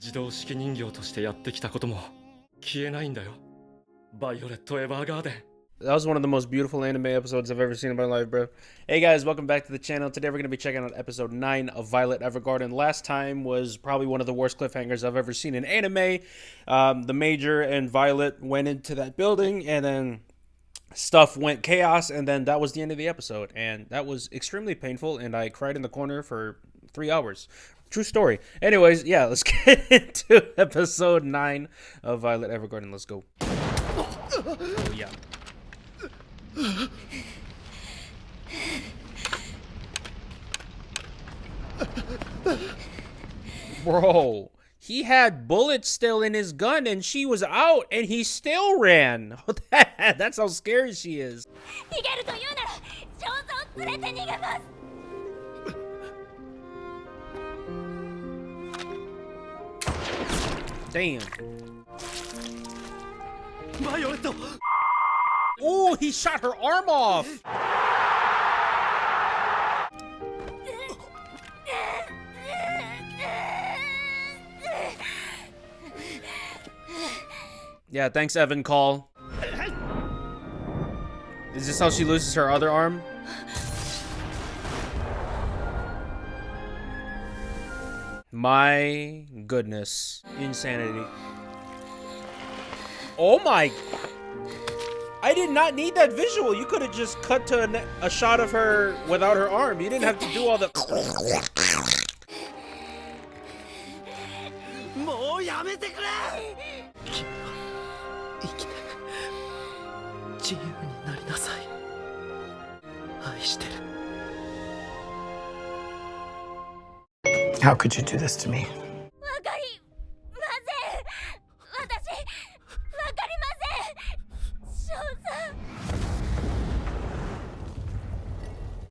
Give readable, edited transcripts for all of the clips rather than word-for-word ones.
自動式人形としてやってきたことも消えないんだよ。バイオレット・エヴァーガーデン。 That was one of the most beautiful anime episodes I've ever seen in my life, bro. Hey guys, welcome back to the channel. Today we're going to be checking out episode 9 of Violet Evergarden. Last time was probably one of the worst cliffhangers I've ever seen in anime. The Major and Violet went into that building and then stuff went chaos, and then that was the end of the episode. And that was extremely painful, and I cried in the corner for 3 hours. True story. Anyways, yeah, let's get into episode 9 of Violet Evergarden. Let's go. Oh, yeah. Bro, he had bullets still in his gun and she was out and he still ran. That's how scary she is. Damn. Oh, he shot her arm off. Yeah, thanks, Evan Call. Is this how she loses her other arm? My goodness. Insanity. Oh my... I did not need that visual. You could have just cut to a shot of her without her arm. You didn't have to do all the... How could you do this to me?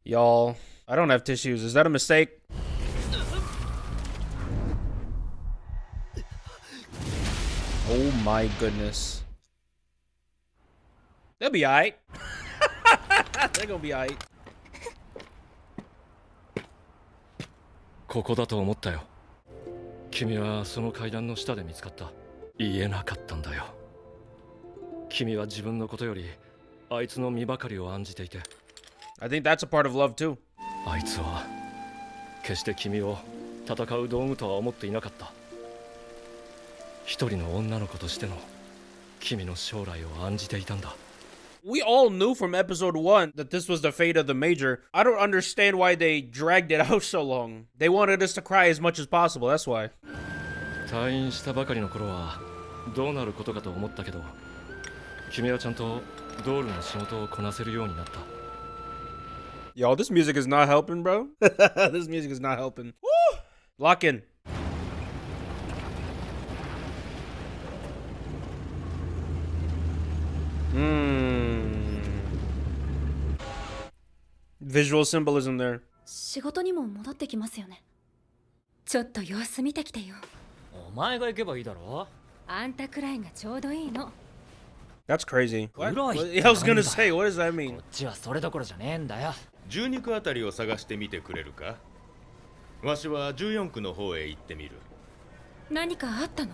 Y'all, I don't have tissues. Is that a mistake? Oh my goodness. They'll be alright. They're gonna be alright. ここだと思ったよ。君はその階段の下で見つかった。言えなかったんだよ。君は自分のことよりあいつの身ばかりを案じていて。I think that's a part of love too. あいつは決して君を戦う道具とは思っていなかった。一人の女の子としての君の将来を案じていたんだ。 We all knew from episode 1 that this was the fate of the Major. I don't understand why they dragged it out so long. They wanted us to cry as much as possible, that's why. 退院したばかりの頃はどうなることかと思ったけど、君はちゃんとドールの仕事をこなせるようになった。 Yo, this music is not helping, bro. This music is not helping. Woo! Lock in. Visual symbolism there. 仕事にも戻ってきますよね。ちょっと様子見てきてよ。お前が行けばいいだろ。あんたくらいがちょうどいいの。 That's crazy. What? Right. I was gonna say, what does that こ mean? っちはそれどころじゃねえんだよ。12区あたりを探してみてくれるか。わしは14区の方へ行ってみる。何かあったの？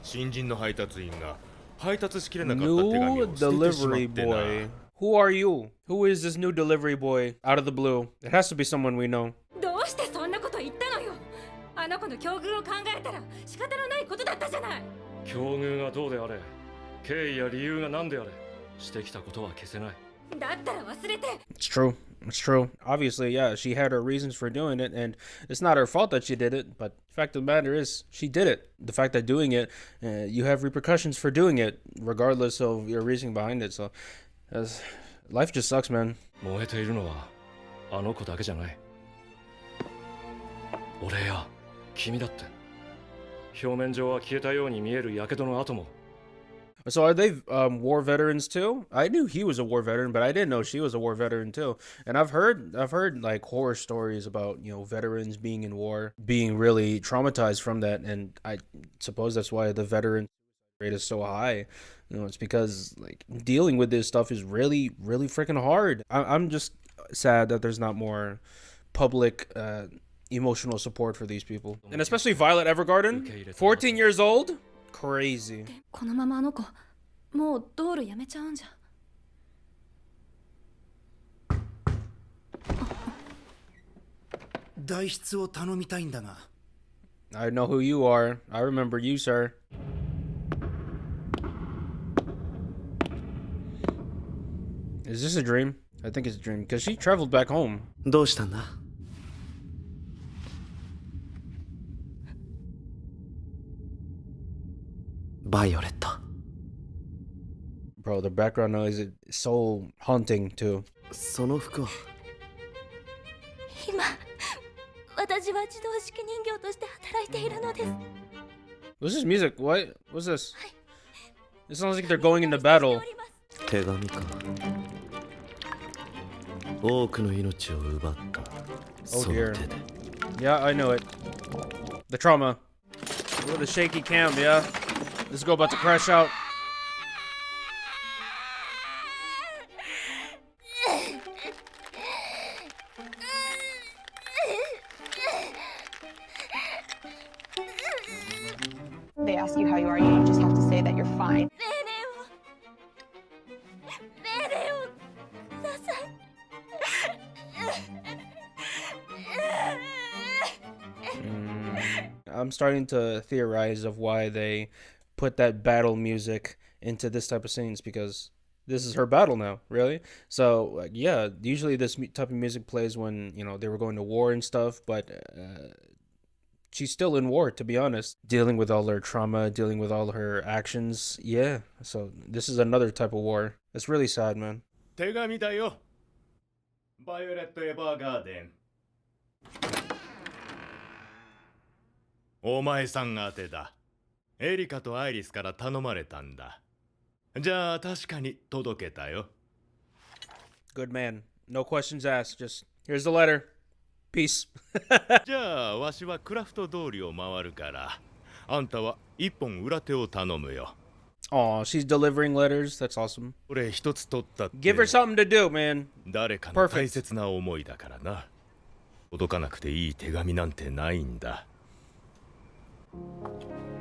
新人の配達員が配達しきれなかった手紙 New を捨ててしまっ delivery てな。 boy. Who are you? Who is this new delivery boy out of the blue? It has to be someone we know. どうしてそんなこと言ったのよ。あの子の境遇を考えたら仕方のないことだったじゃない。境遇がどうであれ、経緯や理由が何であれ、してきたことは消せない。だったら忘れて。 It's true. It's true. Obviously, yeah, she had her reasons for doing it, and it's not her fault that she did it, but the fact of the matter is, she did it. The fact that doing it, you have repercussions for doing it, regardless of your reasoning behind it, so life just sucks, man. 燃えているのはあの子だけじゃない。俺や君だって。表面上は消えたように見える火傷の跡も。 So are they war veterans too? I knew he was a war veteran, but I didn't know she was a war veteran too. And I've heard like horror stories about, you know, veterans being in war, being really traumatized from that, and I suppose that's why the veteran rate is so high. You know, it's because like dealing with this stuff is really, really freaking hard. I'm just sad that there's not more public emotional support for these people. And especially Violet Evergarden, 14 years old? Crazy. このままあの子もうドールやめちゃうんじゃ。代筆を頼みたいんだが。 I know who you are. I remember you, sir. Is this a dream? I think it's a dream because she traveled back home. どうしたんだ？バイオレット。 Bro, the background noise is so haunting too. その服は今私は自動式人形として働いているのです。 What's this music? What? What's this? It sounds like they're going into battle. 手紙か。多くの命を奪った。 Oh その dear. 手で。 Yeah, I know it. The trauma. With the shaky cam, yeah. This girl about to crash out. They ask you how you are, you just have to say that you're fine. 命令をなさい。 I'm starting to theorize of why they put that battle music into this type of scenes because this is her battle now, really. So like, yeah, usually this type of music plays when they were going to war and stuff, but she's still in war, to be honest, dealing with all her trauma, dealing with all her actions. Yeah, so this is another type of war. It's really sad, man. 手紙だよ。バイオレット・エヴァーガーデン。お前さん宛てだ。エリカとアイリスから頼まれたんだ。じゃあ確かに届けたよ。Good man. No questions asked. Just here's the letter. Peace. じゃあわしはクラフト通りを回るから、あんたは一本裏手を頼むよ。Aw, she's delivering letters. That's awesome. これ一つ取ったって。 Give her something to do, man. 誰かの大切な思いだからな。届かなくていい手紙なんてないんだ。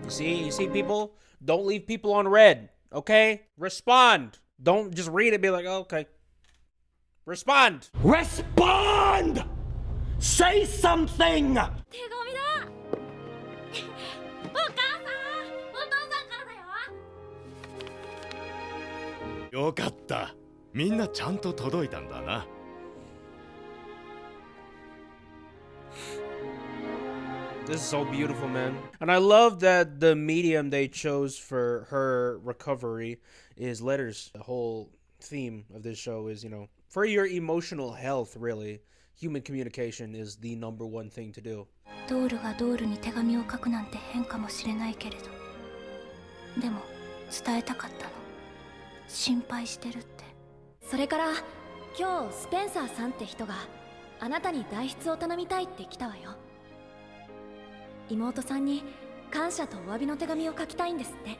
You see, people? Don't leave people on red, okay? Respond. Don't just read it and be like, oh, okay. Respond. Respond! Say something! 手紙だ。お母さん、お父さんからだよ。よかった。みんなちゃんと届いたんだな。This is so beautiful, man. And I love that the medium they chose for her recovery is letters. The whole theme of this show is, for your emotional health, really, human communication is the number one thing to do. ドールがドールに手紙を書くなんて変かもしれないけれど、でも伝えたかったの。心配してるって。それから今日スペンサーさんって人があなたに代筆を頼みたいって来たわよ。妹さんに感謝とお詫びの手紙を書きたいんですって。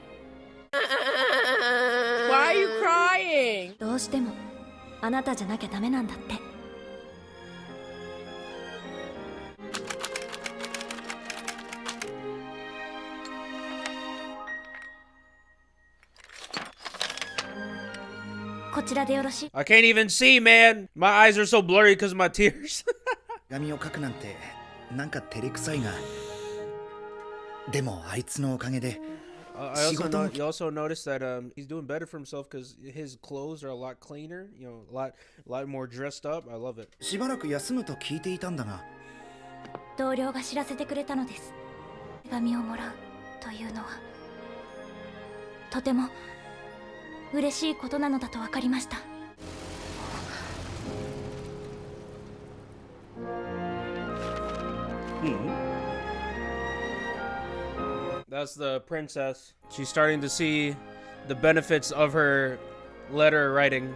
Why are you crying? どうしてもあなたじゃなきゃダメなんだって。こちらでよろしい。 I can't even see, man. My eyes are so blurry because of my tears. 手紙を書くなんてなんか照れくさいが。でもあいつのおかげで you also notice that he's doing better for himself because his clothes are a lot cleaner, a lot more dressed up. I love it. しばらく休むと聞いていたんだが。同僚が知らせてくれたのです。手紙をもらうというのはとても嬉しいことなのだと分かりました。That's the princess. She's starting to see the benefits of her letter writing.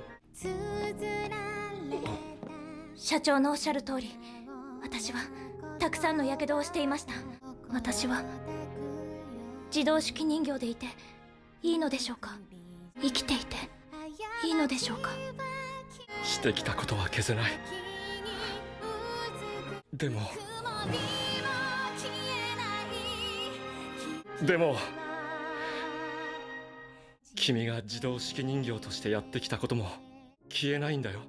社長のおっしゃる通り、私はたくさんの火傷をしていました。私は自動式人形でいていいのでしょうか。生きていていいのでしょうか。してきたことは消せない。でもでも君が自動式人形としてやってきたことも消えないんだよ。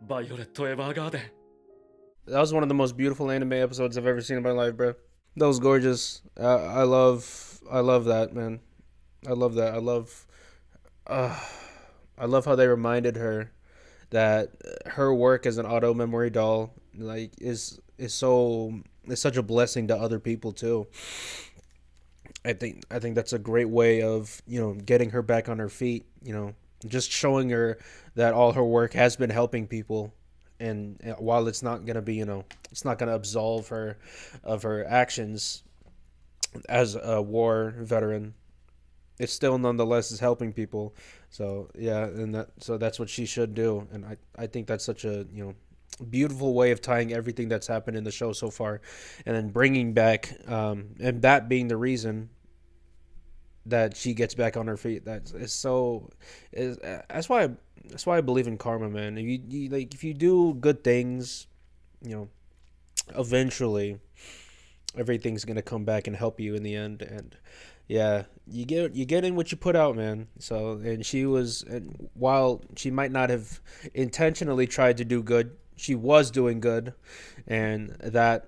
バイオレット・エヴァーガーデン。 That was one of the most beautiful anime episodes I've ever seen in my life, bro. That was gorgeous. I love that, man. I love that. I love how they reminded her that her work as an auto memory doll, like, is such a blessing to other people too. I think that's a great way of, getting her back on her feet. Just showing her that all her work has been helping people, and while it's not gonna be, it's not gonna absolve her of her actions as a war veteran, it still nonetheless is helping people. So yeah, and that's what she should do. And I think that's such a, beautiful way of tying everything that's happened in the show so far, and then bringing back, and that being the reason that she gets back on her feet. That's why I believe in karma, man. If you do good things, eventually everything's gonna come back and help you in the end. And yeah, you get in what you put out, man. So, and while she might not have intentionally tried to do good, she was doing good, and that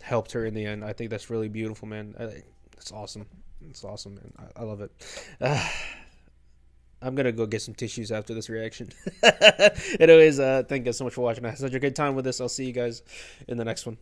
helped her in the end. I think that's really beautiful, man. It's awesome. It's awesome, man. I love it. I'm gonna go get some tissues after this reaction. Anyways, thank you guys so much for watching. I had such a good time with this. I'll see you guys in the next one.